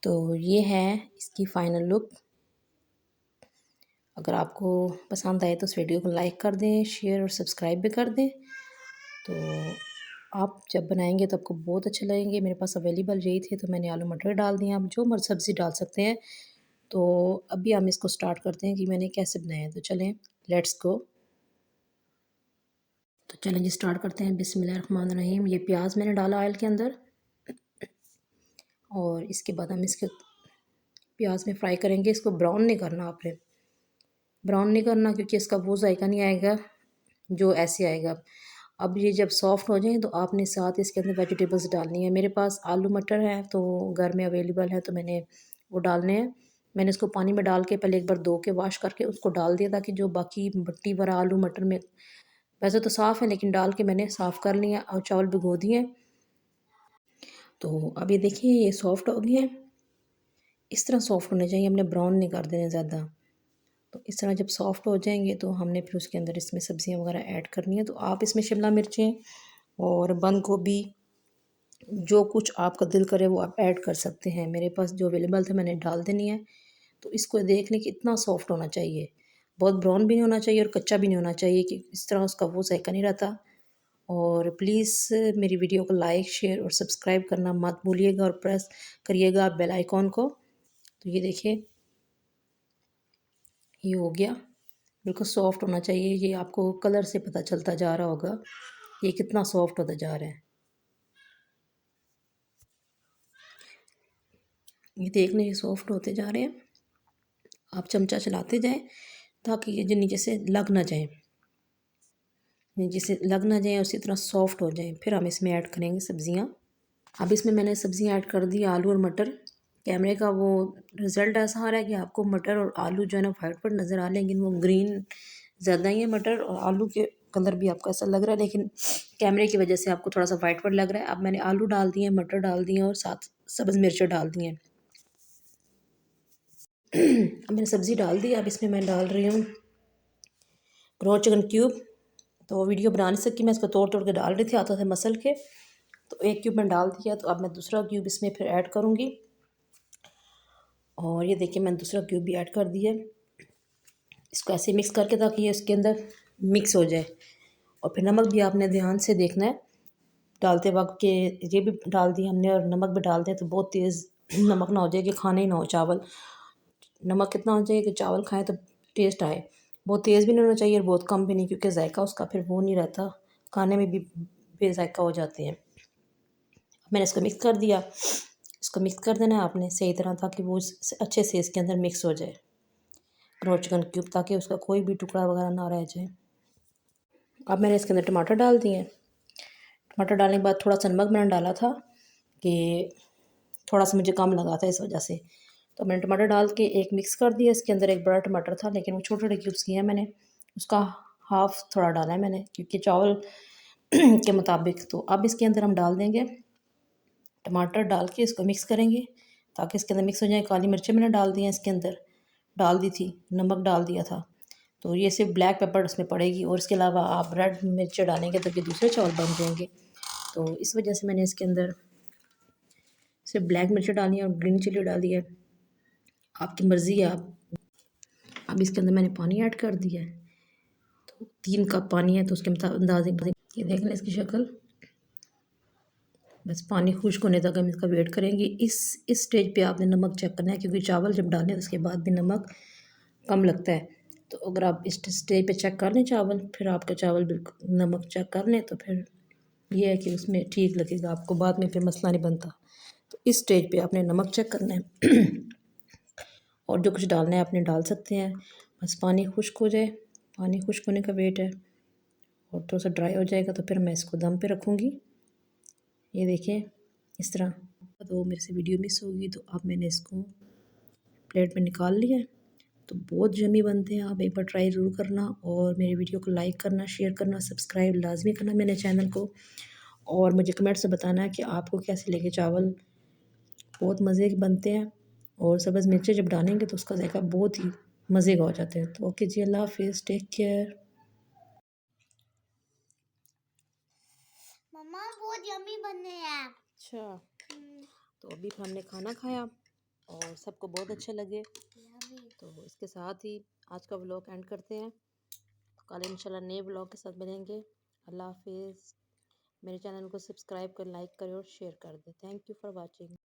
तो ये है इसकी फ़ाइनल लुक। अगर आपको पसंद आए तो इस वीडियो को लाइक कर दें, शेयर और सब्सक्राइब भी कर दें। तो आप जब बनाएंगे तो आपको बहुत अच्छे लगेंगे। मेरे पास अवेलेबल यही थे तो मैंने आलू मटर डाल दिए। आप जो मर्ज़ी सब्ज़ी डाल सकते हैं। तो अभी हम इसको स्टार्ट करते हैं कि मैंने कैसे बनाया है। तो चलें, लेट्स गो। तो चलें जी, स्टार्ट करते हैं। बिस्मिल्लाहिर्रहमानिर्रहीम। ये प्याज मैंने डाला ऑयल के अंदर और इसके बाद हम इसके प्याज में फ्राई करेंगे। इसको ब्राउन नहीं करना आपने, ब्राउन नहीं करना, क्योंकि इसका वो जायका नहीं आएगा जो ऐसे आएगा। अब ये जब सॉफ्ट हो जाए तो आपने साथ इसके अंदर वेजिटेबल्स डालनी है। मेरे पास आलू मटर है तो घर में अवेलेबल है तो मैंने वो डालने हैं। मैंने इसको पानी में डाल के पहले एक बार धो के वॉश करके उसको डाल दिया, ताकि जो बाकी मिट्टी भरा आलू मटर में, वैसे तो साफ़ है लेकिन डाल के मैंने साफ़ कर लिया और चावल भिगो दिए। तो अब ये देखिए ये सॉफ्ट हो गए हैं। इस तरह सॉफ्ट होने चाहिए, हमने ब्राउन नहीं कर देने ज़्यादा। तो इस तरह जब सॉफ्ट हो जाएंगे तो हमने फिर उसके अंदर इसमें सब्जियां वगैरह ऐड करनी है। तो आप इसमें शिमला मिर्चें और बंद गोभी, जो कुछ आपका दिल करे वो आप ऐड कर सकते हैं। मेरे पास जो अवेलेबल था मैंने डाल देनी है। तो इसको देख लें कि इतना सॉफ्ट होना चाहिए, बहुत ब्राउन भी नहीं होना चाहिए और कच्चा भी नहीं होना चाहिए, कि इस तरह उसका वो जायका नहीं रहता। और प्लीज़ मेरी वीडियो को लाइक शेयर और सब्सक्राइब करना मत भूलिएगा और प्रेस करिएगा बेल आइकॉन को। तो ये देखिए ये हो गया, बिल्कुल सॉफ्ट होना चाहिए। ये आपको कलर से पता चलता जा रहा होगा ये कितना सॉफ्ट होता जा रहा है। ये देख लें ये सॉफ्ट होते जा रहे हैं। आप चमचा चलाते जाएं ताकि ये जो नीचे से लग ना जाए, नीचे से लग ना जाए, उसी तरह सॉफ्ट हो जाए। फिर हम इसमें ऐड करेंगे सब्जियां। अब इसमें मैंने सब्जियां ऐड कर दी, आलू और मटर। कैमरे का वो रिज़ल्ट ऐसा आ रहा है कि आपको मटर और आलू जो है ना वाइट वाइट नज़र आ रहे हैं, लेकिन वो ग्रीन ज़्यादा ही है। मटर और आलू के कलर भी आपको ऐसा लग रहा है, लेकिन कैमरे की वजह से आपको थोड़ा सा वाइट वाइट लग रहा है। अब मैंने आलू डाल दिए, मटर डाल दिए और साथ सब्ज़ मिर्चें डाल दी हैं। अब मैंने सब्ज़ी डाल दी। अब इसमें मैं डाल रही हूँ रो चिकन क्यूब। तो वीडियो बना नहीं सकी, मैं इसको तोड़ तोड़ के डाल रही थी हाथों से मसल के। तो एक क्यूब मैं डाल दिया। तो अब मैं दूसरा क्यूब इसमें फिर ऐड करूँगी। और ये देखिए मैंने दूसरा क्यूब भी ऐड कर दिया। इसको ऐसे मिक्स करके ताकि ये इसके अंदर मिक्स हो जाए। और फिर नमक भी आपने ध्यान से देखना है डालते वक्त के, ये भी डाल दिया हमने और नमक भी डाल दिया। तो बहुत तेज़ नमक ना हो जाए कि खाने ही ना हो चावल। नमक कितना होना चाहिए कि चावल खाएं तो टेस्ट आए। बहुत तेज़ भी नहीं होना चाहिए और बहुत कम भी नहीं, क्योंकि जायका उसका फिर वो नहीं रहता, खाने में भी बेजायका हो जाते हैं। मैंने इसको मिक्स कर दिया। इसको मिक्स कर देना है आपने सही तरह, ताकि वो अच्छे से इसके अंदर मिक्स हो जाए रो चिकन क्यूब, ताकि उसका कोई भी टुकड़ा वगैरह ना रह जाए। अब मैंने इसके अंदर टमाटर डाल दिए। टमाटर डालने के बाद थोड़ा सा नमक मैंने डाला था कि थोड़ा सा मुझे कम लगा था, इस वजह से। तो मैंने टमाटर डाल के एक मिक्स कर दिया। इसके अंदर एक बड़ा टमाटर था लेकिन वो छोटे छोटे क्यूब्स किए हैं मैंने, उसका हाफ थोड़ा डाला है मैंने, क्योंकि चावल के मुताबिक। तो अब इसके अंदर हम डाल देंगे टमाटर, डाल के इसको मिक्स करेंगे ताकि इसके अंदर मिक्स हो जाए। काली मिर्चें मैंने डाल दी हैं इसके अंदर, डाल दी थी, नमक डाल दिया था। तो ये सिर्फ ब्लैक पेपर उसमें पड़ेगी, और इसके अलावा आप रेड मिर्च डालेंगे तो ये दूसरे चावल बन जाएंगे। तो इस वजह से मैंने इसके अंदर सिर्फ ब्लैक मिर्च डाली है और ग्रीन चिली डाली है, आपकी मर्ज़ी है आप। अब इसके अंदर मैंने पानी ऐड कर दिया है। तो 3 कप पानी है तो उसके अंदाजे ये देख लें इसकी शक्ल। बस पानी खुश्क होने तक हम इसका वेट करेंगे। इस स्टेज पे आपने नमक चेक करना है, क्योंकि चावल जब डालें तो उसके बाद भी नमक कम लगता है। तो अगर आप इस स्टेज पे चेक कर लें चावल, फिर आपका चावल बिल्कुल नमक चेक कर लें, तो फिर ये है कि उसमें ठीक लगेगा आपको, बाद में फिर मसला नहीं बनता। तो इस स्टेज पे आपने नमक चेक करना है और जो कुछ डालना है आपने डाल सकते हैं। बस पानी खुश्क हो जाए, पानी खुश्क होने का वेट है और थोड़ा सा ड्राई हो जाएगा तो फिर मैं इसको दम पे रखूँगी। ये देखिए इस तरह। तो मेरे से वीडियो मिस होगी तो अब मैंने इसको प्लेट में निकाल लिया है। तो बहुत यम्मी बनते हैं, आप एक बार ट्राई ज़रूर करना। और मेरे वीडियो को लाइक करना, शेयर करना, सब्सक्राइब लाजमी करना मेरे चैनल को। और मुझे कमेंट से बताना है कि आपको कैसे लगे चावल। बहुत मज़े के बनते हैं और सब्ज़ मिर्चें जब डालेंगे तो उसका जायका बहुत ही मज़े का हो जाता है। तो ओके जी, अल्लाह हाफिज़, टेक केयर। मम्मा बहुत यम्मी बने हैं। अच्छा, तो अभी हमने खाना खाया और सबको बहुत अच्छे लगे। तो इसके साथ ही आज का व्लॉग एंड करते हैं। कल इंशाल्लाह नए व्लॉग के साथ मिलेंगे। अल्लाह हाफिज़। मेरे चैनल को सब्सक्राइब कर, लाइक करें और शेयर कर दें। Thank you for watching.